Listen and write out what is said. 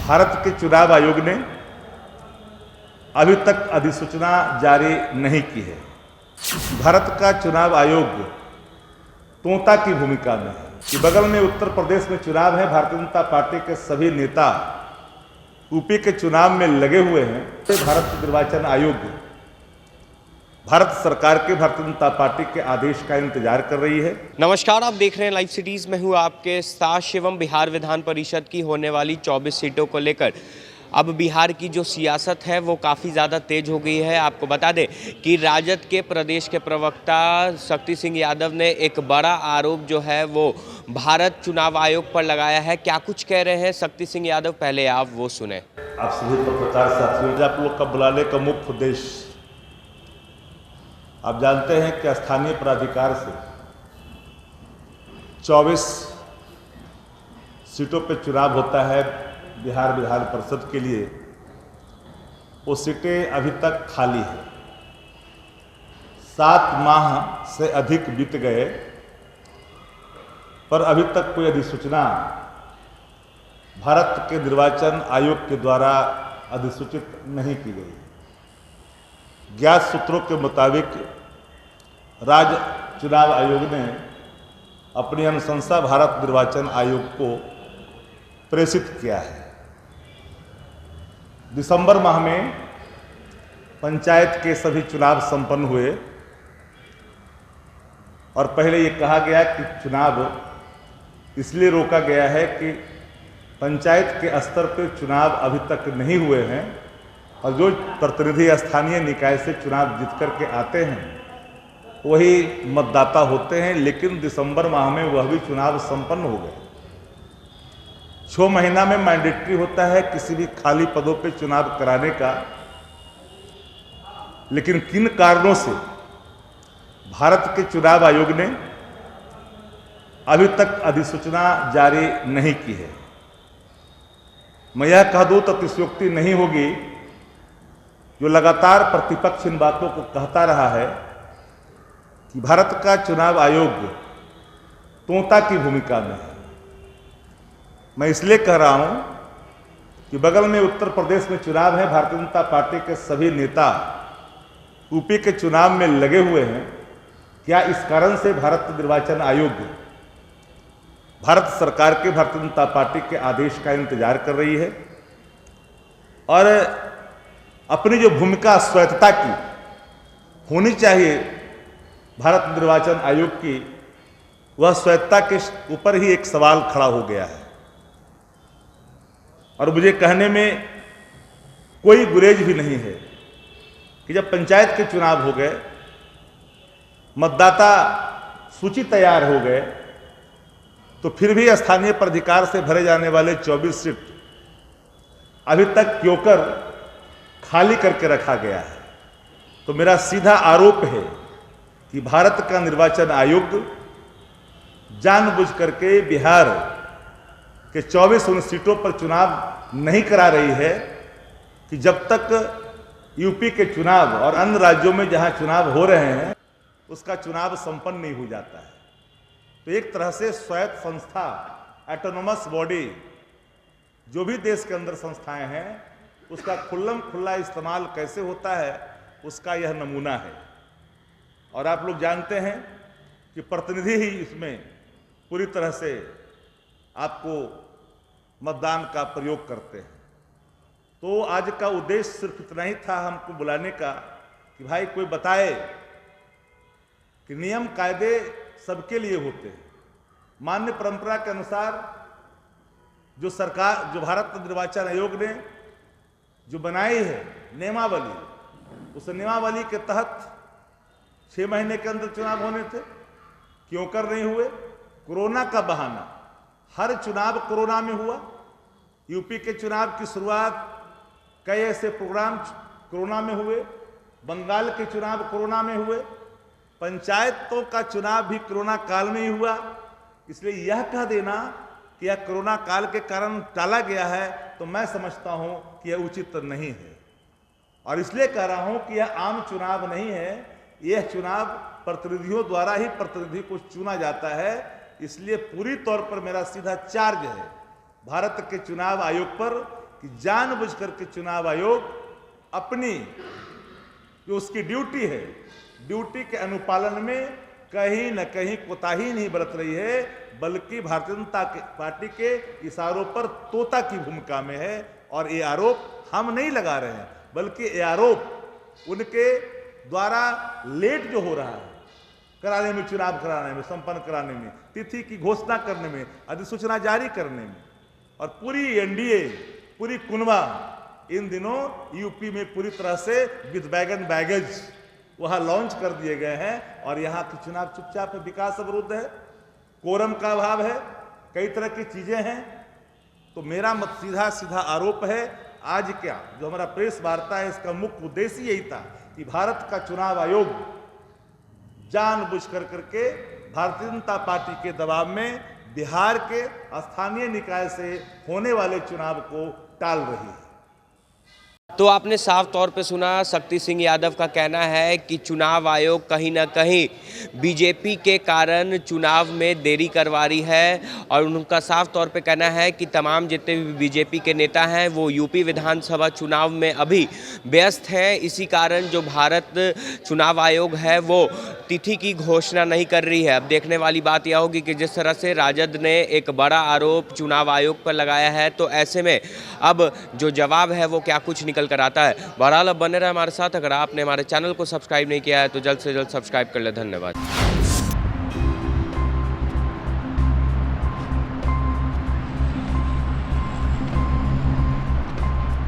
भारत के चुनाव आयोग ने अभी तक अधिसूचना जारी नहीं की है। भारत का चुनाव आयोग तोता की भूमिका में है कि बगल में उत्तर प्रदेश में चुनाव है, भारतीय जनता पार्टी के सभी नेता यूपी के चुनाव में लगे हुए हैं। भारत निर्वाचन आयोग भारत सरकार के भारतीय जनता पार्टी के आदेश का इंतजार कर रही है। नमस्कार, आप देख रहे हैं लाइव सिटीज में हूँ आपके साथ शिवम। बिहार विधान परिषद की होने वाली 24 सीटों को लेकर अब बिहार की जो सियासत है वो काफ़ी ज़्यादा तेज हो गई है। आपको बता दें कि राजद के प्रदेश के प्रवक्ता शक्ति सिंह यादव ने एक बड़ा आरोप जो है वो भारत चुनाव आयोग पर लगाया है। क्या कुछ कह रहे हैं शक्ति सिंह यादव, पहले आप वो सुने। आप सभी पत्रकार साथियों, आप लोग का बुलाने का मुख्य उद्देश्य, आप जानते हैं कि स्थानीय प्राधिकार से 24 सीटों पर चुनाव होता है बिहार विधान परिषद के लिए। वो सीटें अभी तक खाली है। 7 माह से अधिक बीत गए पर अभी तक कोई अधिसूचना भारत के निर्वाचन आयोग के द्वारा अधिसूचित नहीं की गई। ज्ञात सूत्रों के मुताबिक राज्य चुनाव आयोग ने अपनी अनुशंसा भारत निर्वाचन आयोग को प्रेषित किया है। दिसंबर माह में पंचायत के सभी चुनाव संपन्न हुए और पहले ये कहा गया कि चुनाव इसलिए रोका गया है कि पंचायत के स्तर पर चुनाव अभी तक नहीं हुए हैं और जो प्रतिनिधि स्थानीय निकाय से चुनाव जीत करके आते हैं वही मतदाता होते हैं। लेकिन दिसंबर माह में वह भी चुनाव संपन्न हो गए। 6 महीना में मैंडेटरी होता है किसी भी खाली पदों पे चुनाव कराने का, लेकिन किन कारणों से भारत के चुनाव आयोग ने अभी तक अधिसूचना जारी नहीं की है। मैं यह कह दूं तो अतिशयोक्ति नहीं होगी, जो लगातार प्रतिपक्ष इन बातों को कहता रहा है कि भारत का चुनाव आयोग तोता की भूमिका में है। मैं इसलिए कह रहा हूं कि बगल में उत्तर प्रदेश में चुनाव है, भारतीय जनता पार्टी के सभी नेता यूपी के चुनाव में लगे हुए हैं। क्या इस कारण से भारत निर्वाचन आयोग भारत सरकार के भारतीय जनता पार्टी के आदेश का इंतजार कर रही है और अपनी जो भूमिका स्वायत्तता की होनी चाहिए भारत निर्वाचन आयोग की, वह स्वायत्तता के ऊपर ही एक सवाल खड़ा हो गया है। और मुझे कहने में कोई गुरेज भी नहीं है कि जब पंचायत के चुनाव हो गए, मतदाता सूची तैयार हो गए, तो फिर भी स्थानीय प्राधिकार से भरे जाने वाले 24 सीट अभी तक क्यों कर खाली करके रखा गया है। तो मेरा सीधा आरोप है कि भारत का निर्वाचन आयोग जानबूझ करके बिहार के 24 उन सीटों पर चुनाव नहीं करा रही है कि जब तक यूपी के चुनाव और अन्य राज्यों में जहां चुनाव हो रहे हैं उसका चुनाव संपन्न नहीं हो जाता है। तो एक तरह से स्वायत्त संस्था, ऑटोनोमस बॉडी, जो भी देश के अंदर संस्थाएं हैं, उसका खुल्लम खुल्ला इस्तेमाल कैसे होता है उसका यह नमूना है। और आप लोग जानते हैं कि प्रतिनिधि ही इसमें पूरी तरह से आपको मतदान का प्रयोग करते हैं। तो आज का उद्देश्य सिर्फ इतना ही था हमको बुलाने का कि भाई कोई बताए कि नियम कायदे सबके लिए होते हैं। मान्य परंपरा के अनुसार जो सरकार, जो भारत निर्वाचन आयोग ने जो बनाई है नियमावली, उस नियमावली के तहत 6 महीने के अंदर चुनाव होने थे। क्यों कर नहीं हुए? कोरोना का बहाना। हर चुनाव कोरोना में हुआ। यूपी के चुनाव की शुरुआत कई ऐसे प्रोग्राम कोरोना में हुए, बंगाल के चुनाव कोरोना में हुए, पंचायतों का चुनाव भी कोरोना काल में ही हुआ। इसलिए यह कह देना कि यह कोरोना काल के कारण टाला गया है, तो मैं समझता हूं कि यह उचित नहीं है। और इसलिए कह रहा हूं कि यह आम चुनाव नहीं है, यह चुनाव प्रतिनिधियों द्वारा ही प्रतिनिधि को चुना जाता है। इसलिए पूरी तौर पर मेरा सीधा चार्ज है भारत के चुनाव आयोग पर कि जानबूझ करके चुनाव आयोग अपनी जो उसकी ड्यूटी है, ड्यूटी के अनुपालन में कहीं न कहीं कोताही नहीं बरत रही है, बल्कि भारतीय जनता पार्टी के इशारों पर तोता की भूमिका में है। और ये आरोप हम नहीं लगा रहे हैं, बल्कि ये आरोप उनके द्वारा लेट जो हो रहा है कराने में, चुनाव कराने में, संपन्न कराने में, तिथि की घोषणा करने में, अधिसूचना जारी करने में, और पूरी एनडीए, पूरी कुनवा इन दिनों यूपी में पूरी तरह से विद बैगन बैगेज वहां लॉन्च कर दिए गए हैं। और यहाँ की चुनाव चुपचाप है, विकास अवरुद्ध है, कोरम का अभाव है, कई तरह की चीजें हैं। तो मेरा मत सीधा सीधा आरोप है, आज क्या जो हमारा प्रेस वार्ता है इसका मुख्य उद्देश्य यही था कि भारत का चुनाव आयोग जानबूझ करके भारतीय जनता पार्टी के दबाव में बिहार के स्थानीय निकाय से होने वाले चुनाव को टाल रही है। तो आपने साफ तौर पे सुना, शक्ति सिंह यादव का कहना है कि चुनाव आयोग कहीं ना कहीं बीजेपी के कारण चुनाव में देरी करवा रही है। और उनका साफ तौर पे कहना है कि तमाम जितने भी बीजेपी के नेता हैं वो यूपी विधानसभा चुनाव में अभी व्यस्त हैं। इसी कारण जो भारत चुनाव आयोग है वो तिथि की घोषणा नहीं कर रही है। अब देखने वाली बात यह होगी कि जिस तरह से राजद ने एक बड़ा आरोप चुनाव आयोग पर लगाया है, तो ऐसे में अब जो जवाब है वो क्या कुछ निकल कर आता है। बहरहाल अब बने रहे हमारे साथ। अगर आपने हमारे चैनल को सब्सक्राइब नहीं किया है तो जल्द से जल्द सब्सक्राइब कर ले। धन्यवाद।